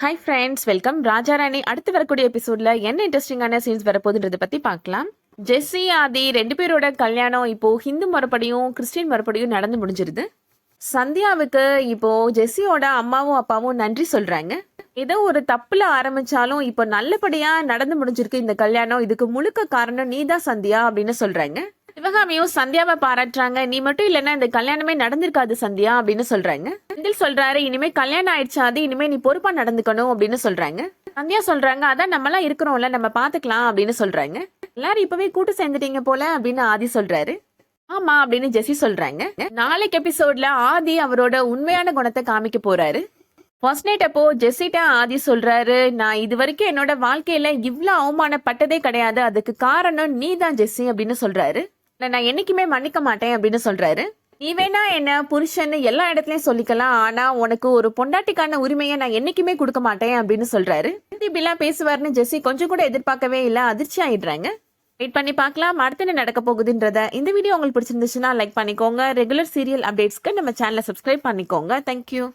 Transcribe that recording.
Hi friends, welcome. Raja Rani அடுத்து வரக்கூடிய எபிசோட்ல என்ன இன்ட்ரெஸ்டிங்கான சீன்ஸ் வரப்போகுதுன்றதை பத்தி பார்க்கலாம். ஜெஸ்ஸி ஆதி 2 பேரோட கல்யாணம் இப்போ ஹிந்து முறைப்படியும் கிறிஸ்டின் முறைப்படியும் நடந்து முடிஞ்சிருது. சந்தியாவுக்கு இப்போ ஜெஸ்ஸியோட அம்மாவும் அப்பாவும் நன்றி சொல்றாங்க. ஏதோ ஒரு தப்புல ஆரம்பிச்சாலும் இப்போ நல்லபடியா நடந்து முடிஞ்சிருக்கு இந்த கல்யாணம். இதுக்கு முழுக்க காரணம் நீதான் சந்தியா அப்படின்னு சொல்றாங்க. சிவகாமியும் சந்தியாவை பாராட்டுறாங்க. நீ மட்டும் இல்லைன்னா இந்த கல்யாணமே நடந்திருக்காது சந்தியா அப்படின்னு சொல்றாங்க. செந்தில் சொல்றாரு, இனிமே கல்யாணம் ஆயிடுச்சு அது, இனிமே நீ பொறுப்பா நடந்துக்கணும் அப்படின்னு சொல்றாங்க. சந்தியா சொல்றாங்க, அதான் நம்மளாம் இருக்கிறோம்ல, நம்ம பாத்துக்கலாம் அப்படின்னு சொல்றாங்க. எல்லாரும் இப்பவே கூட்டு சேர்ந்துட்டீங்க போல அப்படின்னு ஆதி சொல்றாரு. ஆமா அப்படின்னு ஜெஸ்ஸி சொல்றாங்க. நாளைக்கு எபிசோட்ல ஆதி அவரோட உண்மையான குணத்தை காமிக்க போறாரு. ஃபர்ஸ்ட் நைட் அப்போ ஜெஸ்ஸிட்ட ஆதி சொல்றாரு, நான் இது வரைக்கும் என்னோட வாழ்க்கையில இவ்வளவு அவமானப்பட்டதே கிடையாது, அதுக்கு காரணம் நீ தான் ஜெஸ்ஸி அப்படின்னு சொல்றாரு. நான் என்னைக்குமே மன்னிக்க மாட்டேன் அப்படின்னு சொல்றாரு. நீ வேணா என்ன புருஷன்னு எல்லா இடத்துலயும் சொல்லிக்கலாம், ஆனா உனக்கு ஒரு பொண்டாட்டிக்கான உரிமையை நான் என்னைக்குமே கொடுக்க மாட்டேன் அப்படின்னு சொல்றாரு. இப்படிலாம் பேசுவார்னு ஜெஸ்ஸி கொஞ்சம் கூட எதிர்பார்க்கவே இல்லை, அதிர்ச்சி ஆயிடுறாங்க. வெயிட் பண்ணி பார்க்கலாம் அடுத்து என்ன நடக்க போகுதுன்றத. இந்த வீடியோ உங்களுக்கு பிடிச்சிருந்துச்சுன்னா லைக் பண்ணிக்கோங்க. ரெகுலர் சீரியல் அப்டேட்ஸ்க்கு நம்ம சேனலை சப்ஸ்கிரைப் பண்ணிக்கோங்க. தேங்க்யூ.